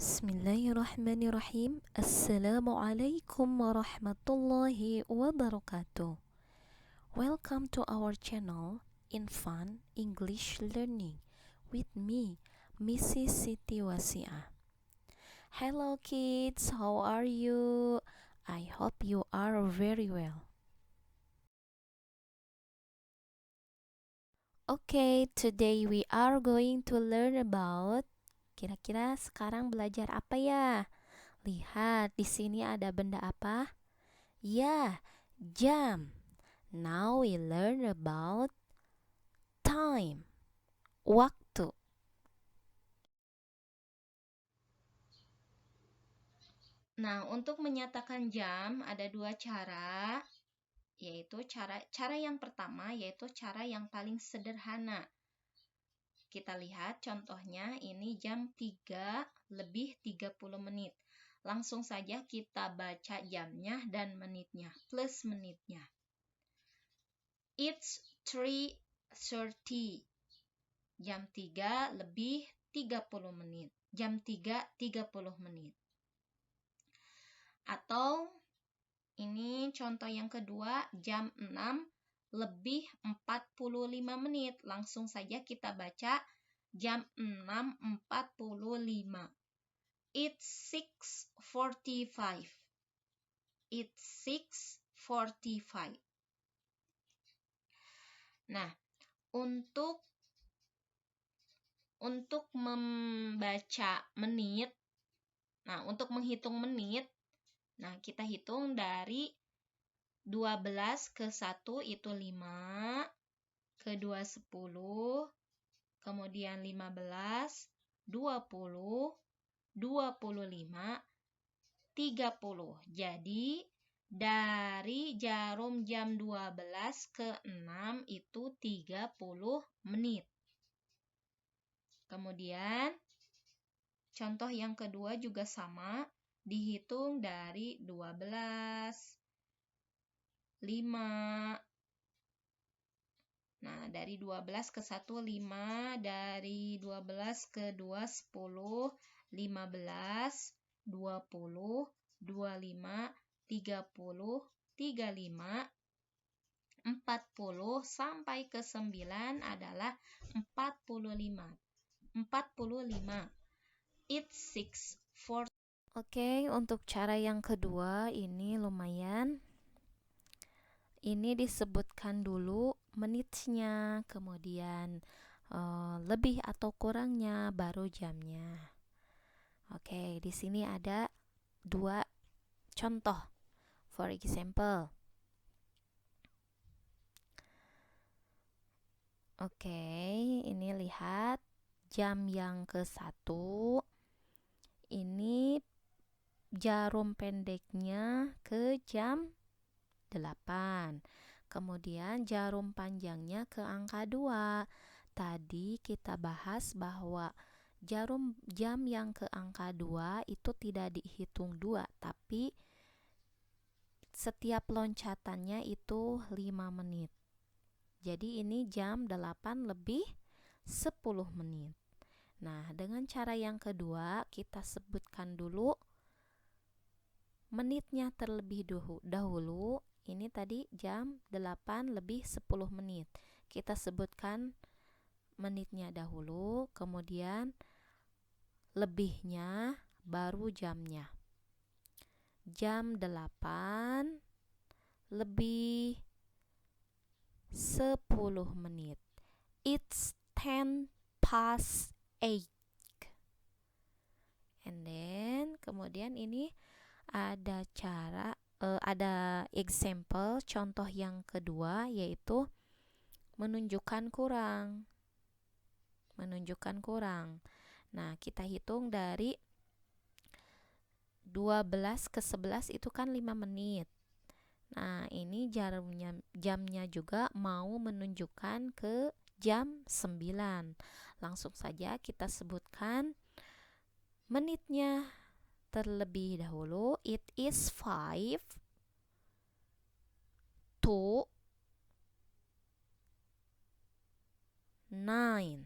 Bismillahirrahmanirrahim. Assalamualaikum warahmatullahi wabarakatuh. Welcome to our channel Infan English Learning with me, Mrs. Siti Wasiah. Hello kids, how are you? I hope you are very well. Okay, today we are going to learn about kira-kira sekarang belajar apa ya? Lihat, di sini ada benda apa? Ya, jam. Now we learn about time, waktu. Nah, untuk menyatakan jam ada dua cara, yaitu cara yang pertama yaitu cara yang paling sederhana. Kita lihat contohnya, ini jam 3 lebih 30 menit. Langsung saja kita baca jamnya dan menitnya, plus menitnya. It's 3:30. Jam 3 lebih 30 menit. Jam 3, 30 menit. Atau ini contoh yang kedua, jam 6 lebih 45 menit. Langsung saja kita baca jam 6.45. It's 6:45. It's 6:45. Nah, untuk membaca menit, untuk menghitung menit, kita hitung dari 12 ke 1 itu 5, ke 2 10, kemudian 15, 20, 25, 30. Jadi dari jarum jam 12 ke 6 itu 30 menit. Kemudian contoh yang kedua juga sama, dihitung dari 12, 5. Dari 12 ke 1, 5. Dari 12 ke 2, 10. 15, 20, 25, 30, 35, 40, sampai ke 9 adalah 45. 45. It's 6:40. Oke, untuk cara yang kedua ini lumayan. Ini disebutkan dulu menitnya, kemudian lebih atau kurangnya, baru jamnya. Oke, di sini ada dua contoh. For example, oke, ini lihat jam yang ke-1. Ini jarum pendeknya ke jam 8. Kemudian jarum panjangnya ke angka 2. Tadi kita bahas bahwa jam yang ke angka 2 itu tidak dihitung 2, tapi setiap loncatannya itu 5 menit. Jadi ini jam 8 lebih 10 menit. Nah, dengan cara yang kedua kita sebutkan dulu menitnya terlebih dahulu. Ini tadi jam 8 lebih 10 menit. Kita sebutkan menitnya dahulu, kemudian lebihnya, baru jamnya. Jam 8 lebih 10 menit. It's 10 past 8. And then kemudian ini ada ada example, contoh yang kedua, yaitu menunjukkan kurang. Nah, kita hitung dari 12 ke 11 itu kan 5 menit. Nah, ini jamnya juga mau menunjukkan ke jam 9. Langsung saja kita sebutkan menitnya terlebih dahulu. It is 5 to 9.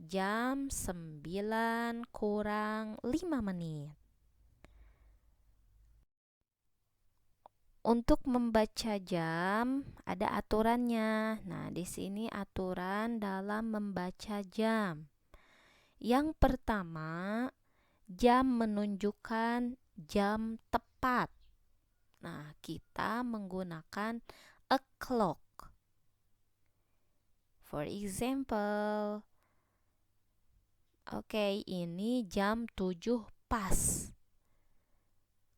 jam 9 kurang 5 menit. Untuk membaca jam ada aturannya. Nah, di sini aturan dalam membaca jam. Yang pertama, jam menunjukkan jam tepat. Nah, kita menggunakan a clock. For example, oke, ini jam 7 pas.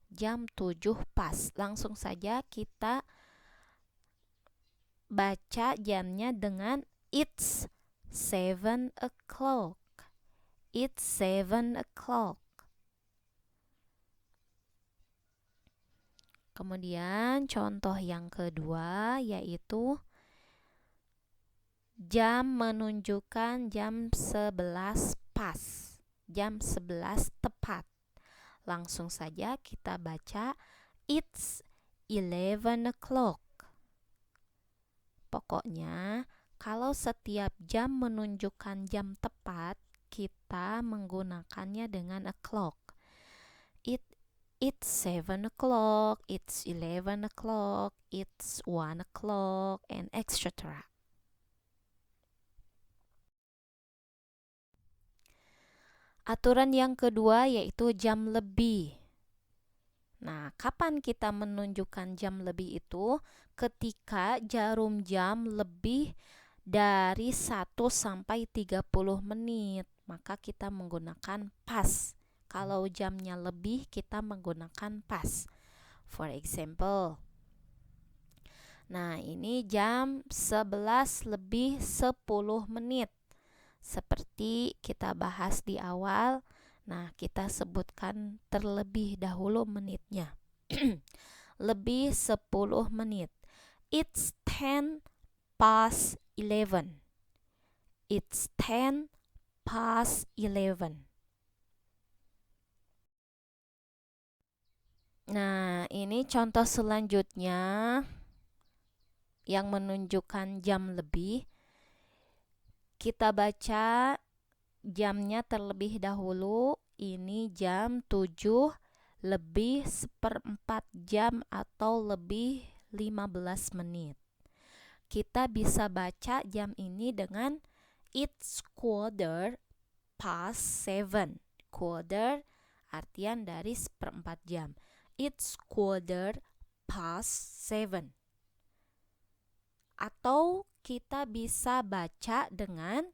Jam 7 pas. Langsung saja kita baca jamnya dengan it's 7 o'clock. It's 7 o'clock. Kemudian contoh yang kedua yaitu jam menunjukkan jam 11 pas. Jam 11 tepat. Langsung saja kita baca it's 11 o'clock. Pokoknya kalau setiap jam menunjukkan jam tepat, kita menggunakannya dengan a clock. It's 7 o'clock, it's 11 o'clock, it's 1 o'clock, and etc. Aturan yang kedua yaitu jam lebih. Nah, kapan kita menunjukkan jam lebih itu? Ketika jarum jam lebih dari 1 sampai 30 menit, maka kita menggunakan pas. Kalau jamnya lebih, kita menggunakan pas. For example, nah ini jam 11 lebih 10 menit. Seperti kita bahas di awal, nah kita sebutkan terlebih dahulu menitnya. Lebih 10 menit. It's 10 past 11. It's 10 past 11. Nah, ini contoh selanjutnya yang menunjukkan jam lebih. Kita baca jamnya terlebih dahulu. Ini jam 7 lebih 1/4 jam atau lebih 15 menit. Kita bisa baca jam ini dengan it's 1/4 past 7. Quarter artian dari 1/4 jam. It's 1/4 past 7. Atau kita bisa baca dengan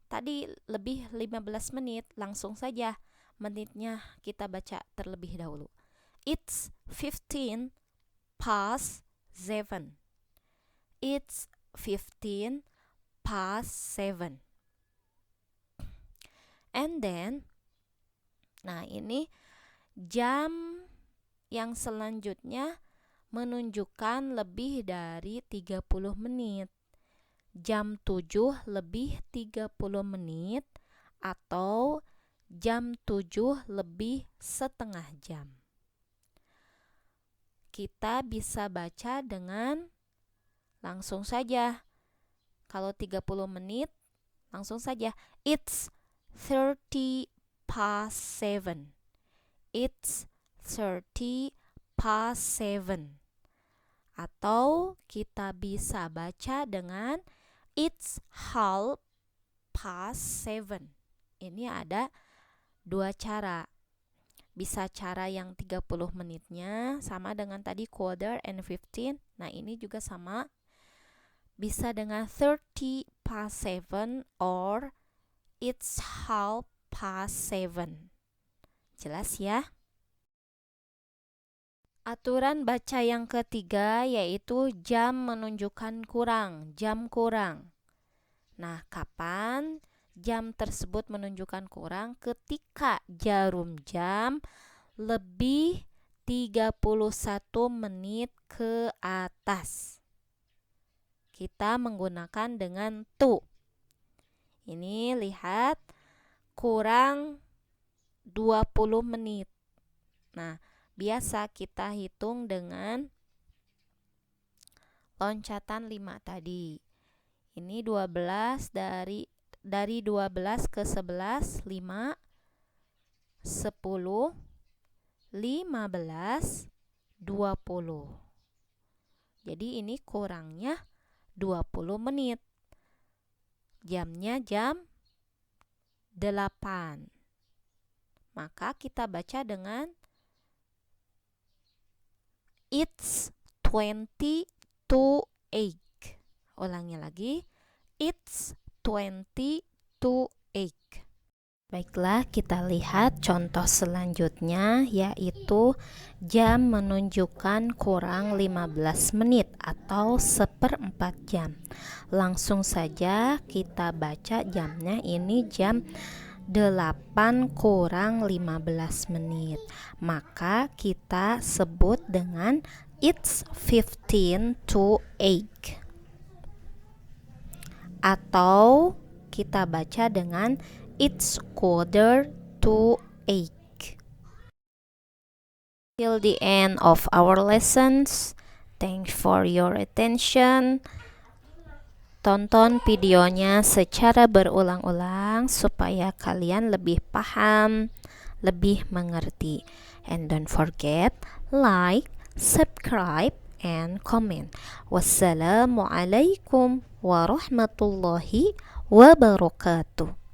tadi lebih 15 menit, langsung saja menitnya kita baca terlebih dahulu. It's 15 past 7. It's 15 past 7. And then, nah ini jam yang selanjutnya menunjukkan lebih dari 30 menit. Jam 7 lebih 30 menit atau jam 7 lebih setengah jam. Kita bisa baca dengan langsung saja. Kalau 30 menit, langsung saja. It's 30 past 7. It's 30 past 7. Atau kita bisa baca dengan it's 1/2 past 7. Ini ada dua cara. Bisa cara yang 30 menitnya sama dengan tadi quarter and 15. Nah, ini juga sama. Bisa dengan 30 past 7 or it's 1/2 past 7. Jelas ya? Aturan baca yang ketiga yaitu jam menunjukkan kurang, jam kurang. Nah, kapan jam tersebut menunjukkan kurang? Ketika jarum jam lebih 31 menit ke atas. Kita menggunakan dengan tu. Ini lihat kurang 20 menit. Nah, biasa kita hitung dengan loncatan 5 tadi. Ini 12 dari dari 12 ke 11, 5, 10, 15, 20. Jadi ini kurangnya 20 menit. Jamnya jam 8. Maka kita baca dengan it's 20 to 8. Ulangi lagi. It's 20 to 8. Baiklah, kita lihat contoh selanjutnya, yaitu jam menunjukkan kurang 15 menit atau 1/4 jam. Langsung saja kita baca jamnya, ini jam 8 kurang 15 menit. Maka kita sebut dengan it's 15 to 8. Atau kita baca dengan it's 1/4 to 8. Till the end of our lessons. Thanks for your attention. Tonton videonya secara berulang-ulang supaya kalian lebih paham, lebih mengerti. And don't forget, like, subscribe, and comment. Wassalamualaikum warahmatullahi wabarakatuh.